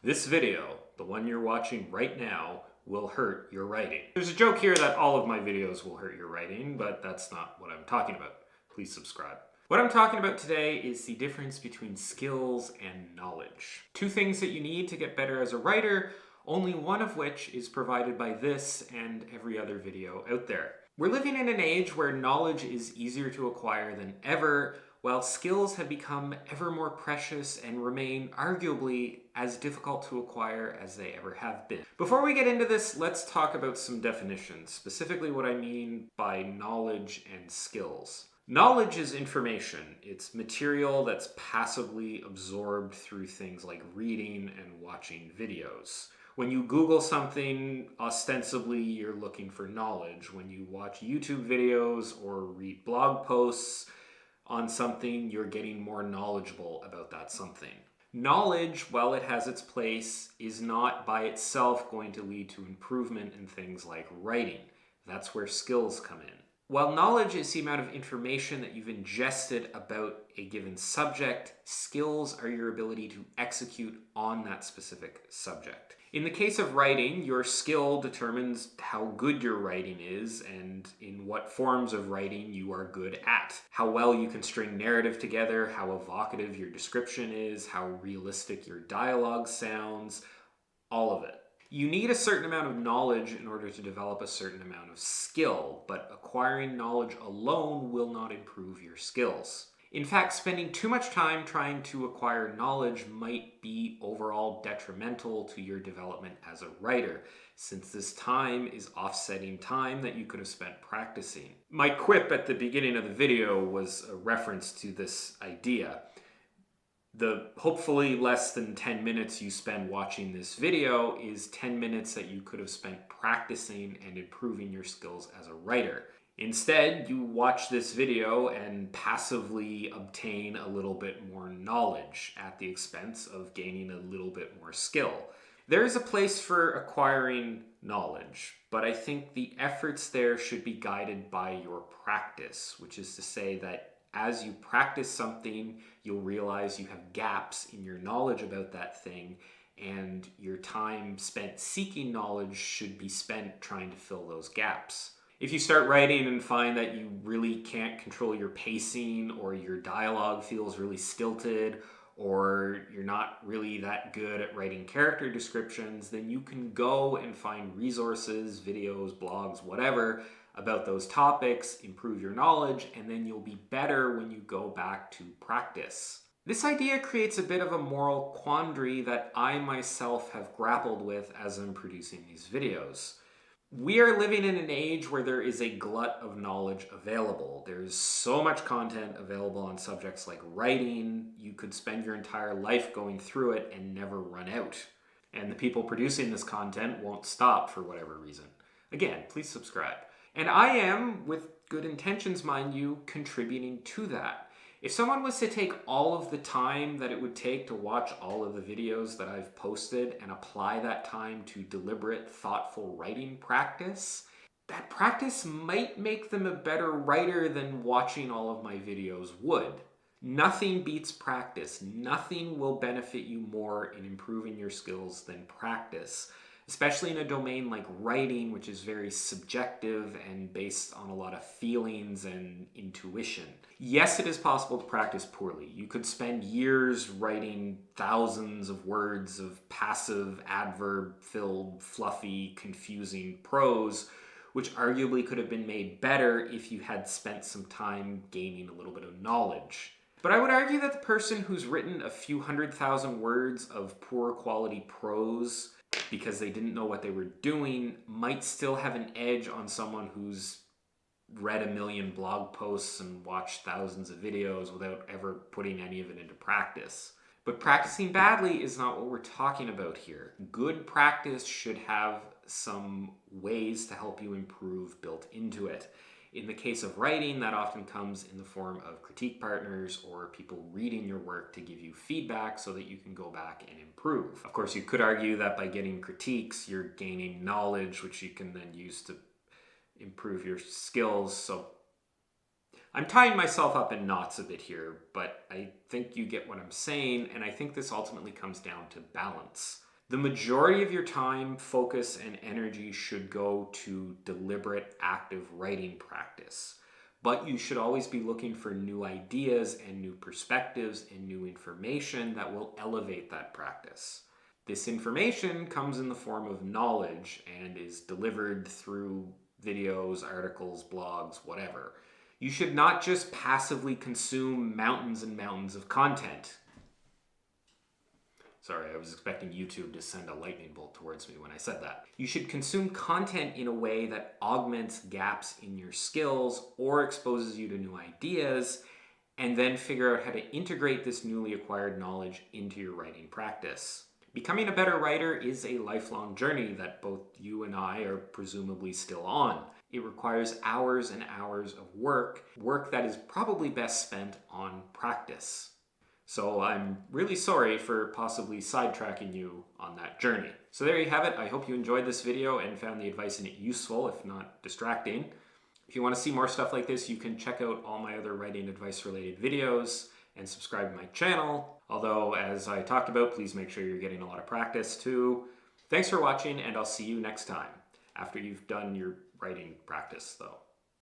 This video, the one you're watching right now, will hurt your writing. There's a joke here that all of my videos will hurt your writing, but that's not what I'm talking about. Please subscribe. What I'm talking about today is the difference between skills and knowledge. Two things that you need to get better as a writer, only one of which is provided by this and every other video out there. We're living in an age where knowledge is easier to acquire than ever, while skills have become ever more precious and remain arguably as difficult to acquire as they ever have been. Before we get into this, let's talk about some definitions, specifically what I mean by knowledge and skills. Knowledge is information. It's material that's passively absorbed through things like reading and watching videos. When you Google something, ostensibly you're looking for knowledge. When you watch YouTube videos or read blog posts on something, you're getting more knowledgeable about that something. Knowledge, while it has its place, is not by itself going to lead to improvement in things like writing. That's where skills come in. While knowledge is the amount of information that you've ingested about a given subject, skills are your ability to execute on that specific subject. In the case of writing, your skill determines how good your writing is and in what forms of writing you are good at. How well you can string narrative together, how evocative your description is, how realistic your dialogue sounds, all of it. You need a certain amount of knowledge in order to develop a certain amount of skill, but acquiring knowledge alone will not improve your skills. In fact, spending too much time trying to acquire knowledge might be overall detrimental to your development as a writer, since this time is offsetting time that you could have spent practicing. My quip at the beginning of the video was a reference to this idea. The hopefully less than 10 minutes you spend watching this video is 10 minutes that you could have spent practicing and improving your skills as a writer. Instead, you watch this video and passively obtain a little bit more knowledge at the expense of gaining a little bit more skill. There is a place for acquiring knowledge, but I think the efforts there should be guided by your practice, which is to say that as you practice something, you'll realize you have gaps in your knowledge about that thing, and your time spent seeking knowledge should be spent trying to fill those gaps. If you start writing and find that you really can't control your pacing, or your dialogue feels really stilted, or you're not really that good at writing character descriptions, then you can go and find resources, videos, blogs, whatever, about those topics, improve your knowledge, and then you'll be better when you go back to practice. This idea creates a bit of a moral quandary that I myself have grappled with as I'm producing these videos. We are living in an age where there is a glut of knowledge available. There's so much content available on subjects like writing, you could spend your entire life going through it and never run out. And the people producing this content won't stop for whatever reason. Again, please subscribe. And I am, with good intentions mind you, contributing to that. If someone was to take all of the time that it would take to watch all of the videos that I've posted and apply that time to deliberate, thoughtful writing practice, that practice might make them a better writer than watching all of my videos would. Nothing beats practice. Nothing will benefit you more in improving your skills than practice, especially in a domain like writing, which is very subjective and based on a lot of feelings and intuition. Yes, it is possible to practice poorly. You could spend years writing thousands of words of passive, adverb-filled, fluffy, confusing prose, which arguably could have been made better if you had spent some time gaining a little bit of knowledge. But I would argue that the person who's written a few 100,000 words of poor quality prose because they didn't know what they were doing might still have an edge on someone who's read a million blog posts and watched thousands of videos without ever putting any of it into practice. But practicing badly is not what we're talking about here. Good practice should have some ways to help you improve built into it. In the case of writing, that often comes in the form of critique partners or people reading your work to give you feedback so that you can go back and improve. Of course, you could argue that by getting critiques, you're gaining knowledge, which you can then use to improve your skills. So I'm tying myself up in knots a bit here, but I think you get what I'm saying, and I think this ultimately comes down to balance. The majority of your time, focus, and energy should go to deliberate, active writing practice. But you should always be looking for new ideas and new perspectives and new information that will elevate that practice. This information comes in the form of knowledge and is delivered through videos, articles, blogs, whatever. You should not just passively consume mountains and mountains of content. Sorry, I was expecting YouTube to send a lightning bolt towards me when I said that. You should consume content in a way that augments gaps in your skills or exposes you to new ideas, and then figure out how to integrate this newly acquired knowledge into your writing practice. Becoming a better writer is a lifelong journey that both you and I are presumably still on. It requires hours and hours of work that is probably best spent on practice. So I'm really sorry for possibly sidetracking you on that journey. So there you have it. I hope you enjoyed this video and found the advice in it useful, if not distracting. If you want to see more stuff like this, you can check out all my other writing advice related videos and subscribe to my channel. Although, as I talked about, please make sure you're getting a lot of practice too. Thanks for watching, and I'll see you next time, after you've done your writing practice though.